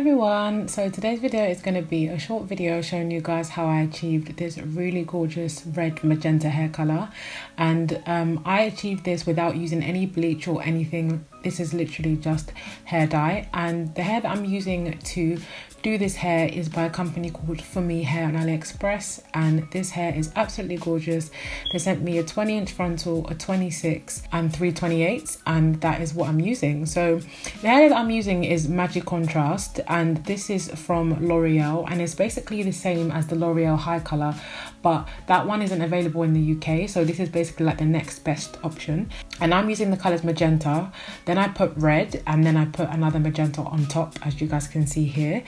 everyone, so today's video is going to be a short video showing you guys how I achieved this really gorgeous red magenta hair color. And I achieved this without using any bleach or anything. This is literally just hair dye, and the hair that I'm using to do this hair is by a company called Funmi hair on Aliexpress, and this hair is absolutely gorgeous. They sent me a 20-inch frontal, a 26 and 3/28, and that is what I'm using. So the hair that I'm using is Majicontrast, and this is from Loreal, and it's basically the same as the Loreal HiColor, but that one isn't available in the UK, so this is basically like the next best option. And I'm using the colors magenta, then I put red, and then I put another magenta on top, as you guys can see here.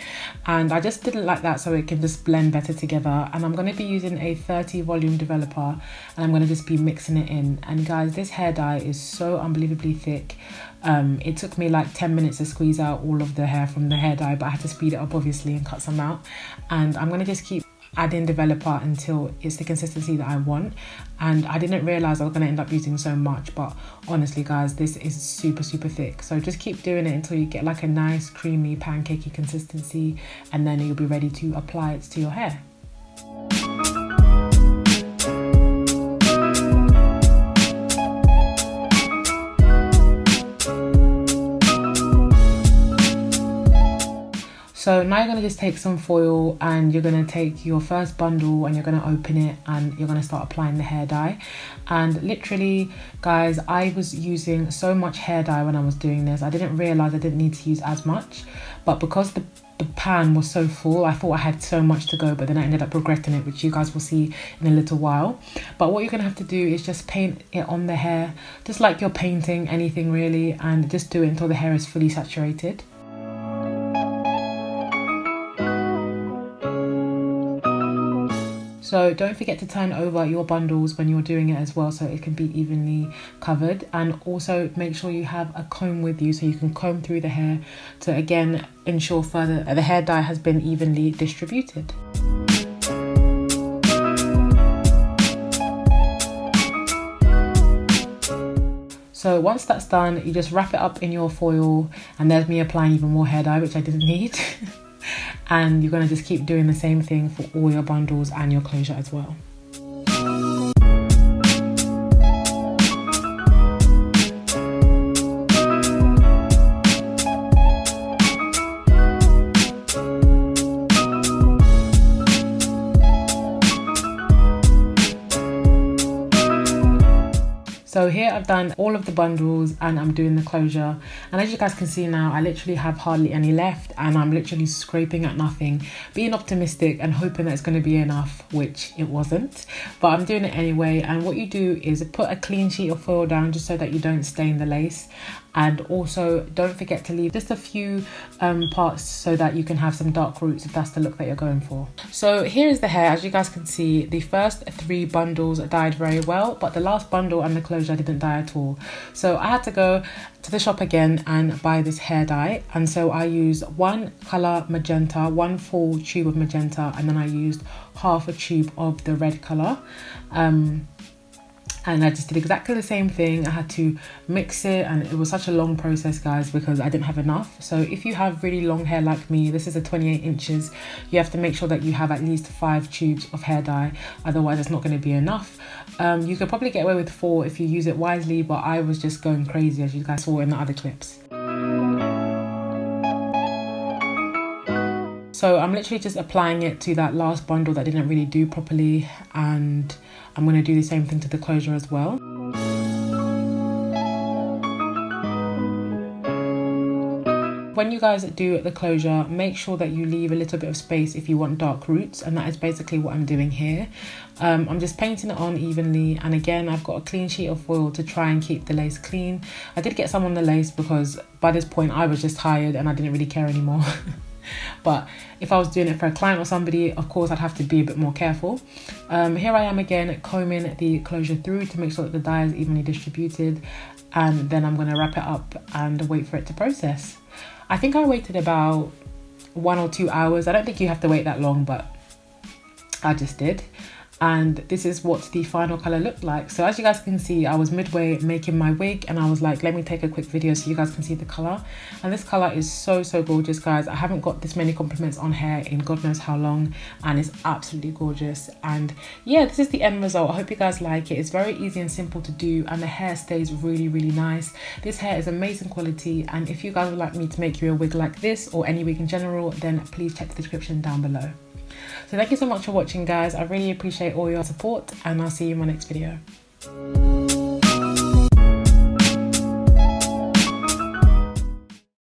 And I just didn't like that, so it can just blend better together. And I'm going to be using a 30 volume developer, and I'm going to just be mixing it in. And guys, this hair dye is so unbelievably thick. It took me like 10 minutes to squeeze out all of the hair from the hair dye, but I had to speed it up obviously and cut some out. And I'm going to just keep adding developer until it's the consistency that I want. And I didn't realize I was going to end up using so much, but honestly guys, this is super thick. So just keep doing it until you get like a nice creamy pancakey consistency, and then you'll be ready to apply it to your hair. So now you're going to just take some foil, and you're going to take your first bundle and you're going to open it, and you're going to start applying the hair dye. And literally guys, I was using so much hair dye when I was doing this. I didn't realize I didn't need to use as much, but because the pan was so full, I thought I had so much to go, but then I ended up regretting it, which you guys will see in a little while. But what you're going to have to do is just paint it on the hair, just like you're painting anything really, and just do it until the hair is fully saturated. So don't forget to turn over your bundles when you're doing it as well, so it can be evenly covered. And also make sure you have a comb with you so you can comb through the hair to again ensure further that the hair dye has been evenly distributed. So once that's done, you just wrap it up in your foil, and there's me applying even more hair dye, which I didn't need. And you're going to just keep doing the same thing for all your bundles and your closure as well. So here I've done all of the bundles and I'm doing the closure, and as you guys can see now, I literally have hardly any left, and I'm literally scraping at nothing, being optimistic and hoping that it's going to be enough, which it wasn't, but I'm doing it anyway. And what you do is put a clean sheet of foil down just so that you don't stain the lace, and also don't forget to leave just a few parts so that you can have some dark roots if that's the look that you're going for. So here is the hair. As you guys can see, the first 3 bundles dyed very well, but the last bundle and the closure didn't dye at all. So I had to go to the shop again and buy this hair dye, and so I used 1 color magenta, 1 full tube of magenta, and then I used half a tube of the red color. And I just did exactly the same thing. I had to mix it, and it was such a long process guys because I didn't have enough. So if you have really long hair like me, this is a 28 inches, you have to make sure that you have at least 5 tubes of hair dye, otherwise it's not going to be enough. You could probably get away with 4 if you use it wisely, but I was just going crazy, as you guys saw in the other clips. So I'm literally just applying it to that last bundle that didn't really do properly, and I'm going to do the same thing to the closure as well. When you guys do the closure, make sure that you leave a little bit of space if you want dark roots, and that is basically what I'm doing here. I'm just painting it on evenly, and again I've got a clean sheet of foil to try and keep the lace clean. I did get some on the lace because by this point I was just tired and I didn't really care anymore. But if I was doing it for a client or somebody, of course I'd have to be a bit more careful. Here I am again combing the closure through to make sure that the dye is evenly distributed, and then I'm going to wrap it up and wait for it to process. I think I waited about 1 or 2 hours. I don't think you have to wait that long, but I just did. and this is what the final color looked like. So as you guys can see, I was midway making my wig and I was like, let me take a quick video so you guys can see the color. And this color is so gorgeous, guys. I haven't got this many compliments on hair in God knows how long, and it's absolutely gorgeous. And yeah, this is the end result. I hope you guys like it. It's very easy and simple to do, and the hair stays really nice. This hair is amazing quality, and if you guys would like me to make you a wig like this or any wig in general, then please check the description down below. So thank you so much for watching, guys. I really appreciate all your support, and I'll see you in my next video.